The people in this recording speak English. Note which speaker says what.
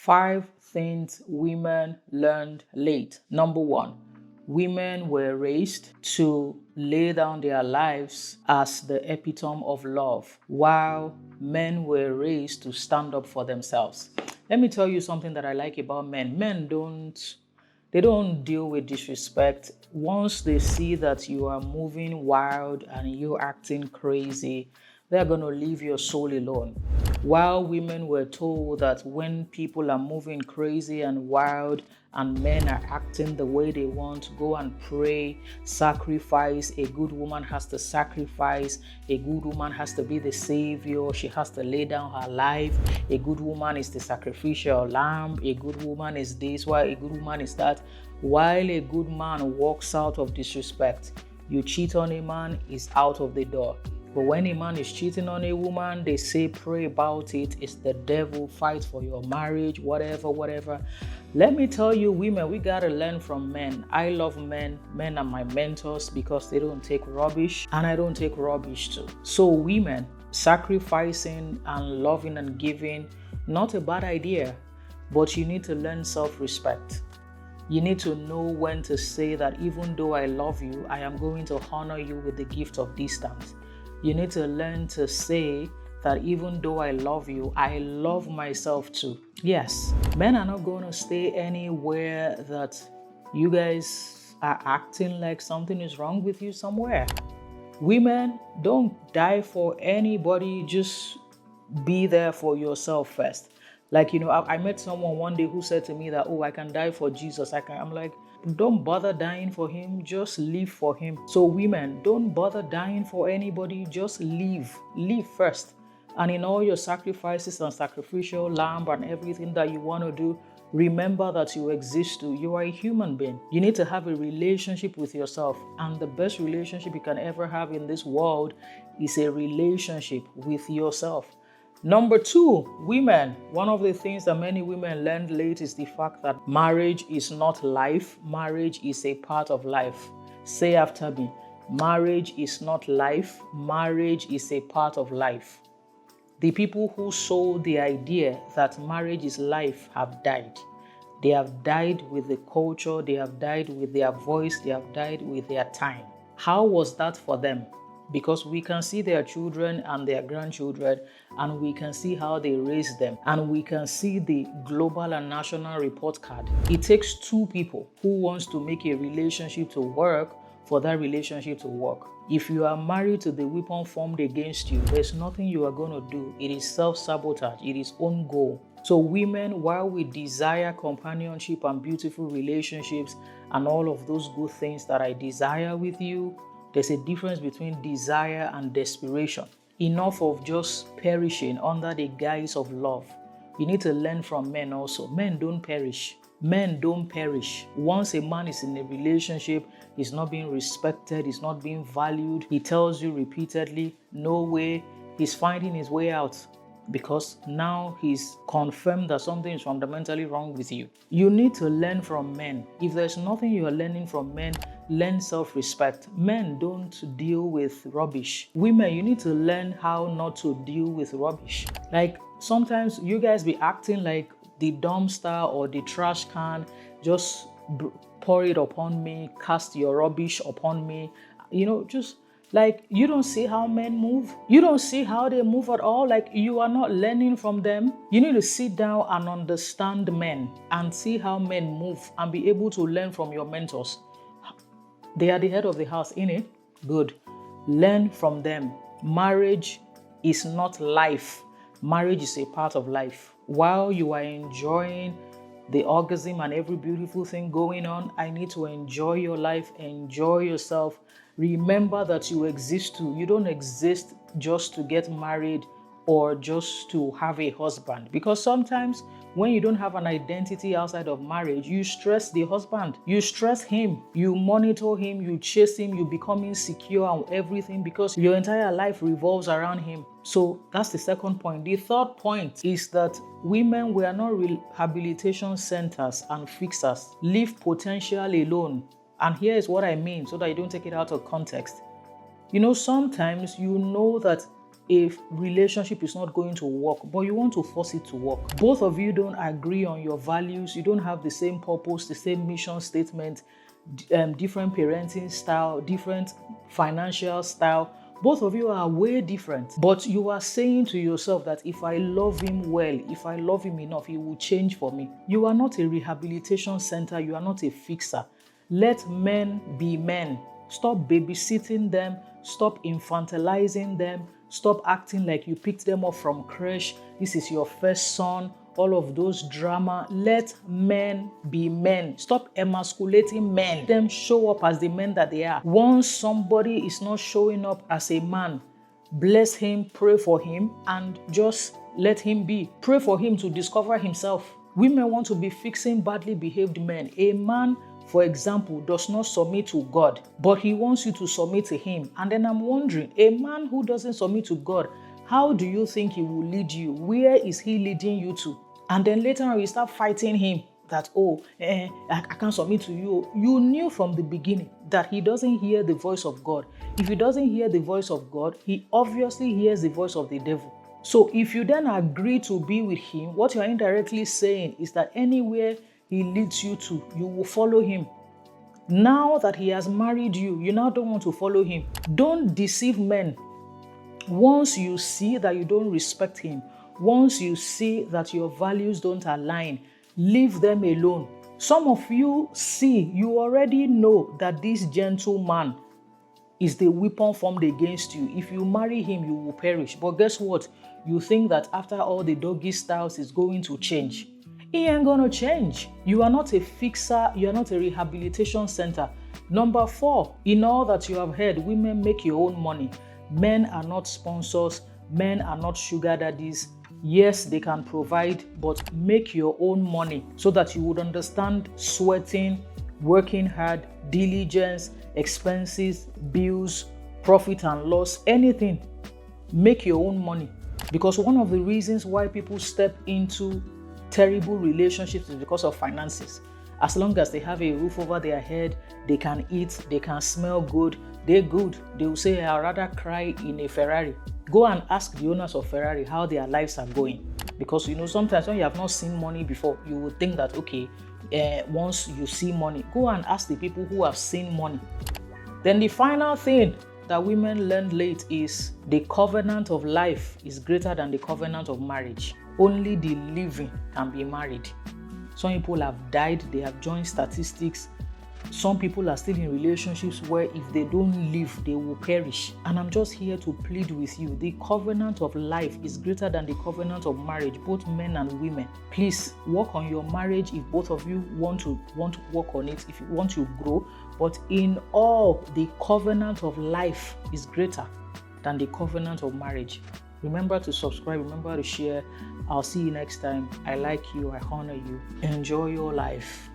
Speaker 1: 5 things women learned late. Number 1, women were raised to lay down their lives as the epitome of love, while men were raised to stand up for themselves. Let me tell you something that I like about men. Men don't deal with disrespect. Once they see that you are moving wild and you're acting crazy, they're going to leave your soul alone. While women were told that when people are moving crazy and wild and men are acting the way they want, go and pray, sacrifice. A good woman has to sacrifice. A good woman has to be the savior. She has to lay down her life. A good woman is the sacrificial lamb. A good woman is this, while a good woman is that. While a good man walks out of disrespect, you cheat on a man, is out of the door. But when a man is cheating on a woman, they say pray about it. It's the devil, fight for your marriage, whatever. Let me tell you, women, we gotta learn from men. I love men. Men are my mentors because they don't take rubbish, and I don't take rubbish too. So women, sacrificing and loving and giving, not a bad idea, but you need to learn self-respect. You need to know when to say that even though I love you, I am going to honor you with the gift of distance. You need to learn to say that even though I love you, I love myself too. Yes, men are not going to stay anywhere that you guys are acting like something is wrong with you somewhere. Women, don't die for anybody, just be there for yourself first. Like, I met someone one day who said to me that, oh, I can die for Jesus. I'm like, don't bother dying for him, just live for him. So women, don't bother dying for anybody, just live first. And in all your sacrifices and sacrificial lamb and everything that you want to do, remember that you exist too. You are a human being. You need to have a relationship with yourself. And the best relationship you can ever have in this world is a relationship with yourself. Number 2, women. One of the things that many women learned late is the fact that marriage is not life. Marriage is a part of life. Say after me. Marriage is not life. Marriage is a part of life. The people who sold the idea that marriage is life have died. They have died with the culture. They have died with their voice. They have died with their time. How was that for them? Because we can see their children and their grandchildren, and we can see how they raise them, and we can see the global and national report card. It takes 2 people who wants to make a relationship to work for that relationship to work. If you are married to the weapon formed against you, there's nothing you are going to do. It is self-sabotage. It is own goal. So women, while we desire companionship and beautiful relationships and all of those good things that I desire with you, there's a difference between desire and desperation. Enough of just perishing under the guise of love. You need to learn from men also. Men don't perish. Men don't perish. Once a man is in a relationship, he's not being respected, he's not being valued. He tells you repeatedly, no way. He's finding his way out because now he's confirmed that something is fundamentally wrong with you. You need to learn from men. If there's nothing you are learning from men, learn self-respect. Men don't deal with rubbish. Women, you need to learn how not to deal with rubbish. Like sometimes you guys be acting like the dumpster or the trash can, just pour it upon me, cast your rubbish upon me. Just like, you don't see how men move. You don't see how they move at all. Like, you are not learning from them. You need to sit down and understand men and see how men move and be able to learn from your mentors. They are the head of the house, innit? Good. Learn from them. Marriage is not life. Marriage is a part of life. While you are enjoying the orgasm and every beautiful thing going on, I need to enjoy your life, enjoy yourself. Remember that you exist too. You don't exist just to get married or just to have a husband. Because sometimes when you don't have an identity outside of marriage, you stress the husband, you stress him, you monitor him, you chase him, you become insecure and everything because your entire life revolves around him. So that's the second point. The third point is that women were not rehabilitation centers and fixers. Leave potential alone. And here is what I mean so that you don't take it out of context. Sometimes you know that a relationship is not going to work, but you want to force it to work. Both of you don't agree on your values, you don't have the same purpose, the same mission statement, different parenting style, different financial style. Both of you are way different, but you are saying to yourself that if I love him well, if I love him enough, he will change for me. You are not a rehabilitation center, you are not a fixer. Let men be men. Stop babysitting them, stop infantilizing them, stop acting like you picked them up from creche, this is your first son, all of those drama. Let men be men. Stop emasculating men. Let them show up as the men that they are. Once somebody is not showing up as a man, bless him, pray for him, and just let him be. Pray for him to discover himself. Women want to be fixing badly behaved men. A man, for example, does not submit to God, but he wants you to submit to him. And then I'm wondering, a man who doesn't submit to God, how do you think he will lead you? Where is he leading you to? And then later on, you start fighting him that, I can't submit to you. You knew from the beginning that he doesn't hear the voice of God. If he doesn't hear the voice of God, he obviously hears the voice of the devil. So if you then agree to be with him, what you're indirectly saying is that anywhere he leads you to, you will follow him. Now that he has married you, you now don't want to follow him. Don't deceive men. Once you see that you don't respect him, once you see that your values don't align, leave them alone. Some of you you already know that this gentleman is the weapon formed against you. If you marry him, you will perish. But guess what? You think that after all the doggy styles is going to change. It ain't gonna change. You are not a fixer, you are not a rehabilitation center. Number 4, in all that you have heard, women make your own money. Men are not sponsors, men are not sugar daddies. Yes, they can provide, but make your own money so that you would understand sweating, working hard, diligence, expenses, bills, profit and loss, anything. Make your own money. Because one of the reasons why people step into terrible relationships is because of finances. As long as they have a roof over their head, they can eat, they can smell good, they're good. They will say, I'd rather cry in a Ferrari. Go and ask the owners of Ferrari how their lives are going. Because sometimes when you have not seen money before, you would think that, once you see money, go and ask the people who have seen money. Then the final thing that women learn late is the covenant of life is greater than the covenant of marriage. Only the living can be married. Some people have died, they have joined statistics. Some people are still in relationships where if they don't live, they will perish. And I'm just here to plead with you. The covenant of life is greater than the covenant of marriage, both men and women. Please work on your marriage if both of you want to work on it, if you want to grow. But in all, the covenant of life is greater than the covenant of marriage. Remember to subscribe, remember to share. I'll see you next time. I like you, I honor you. Enjoy your life.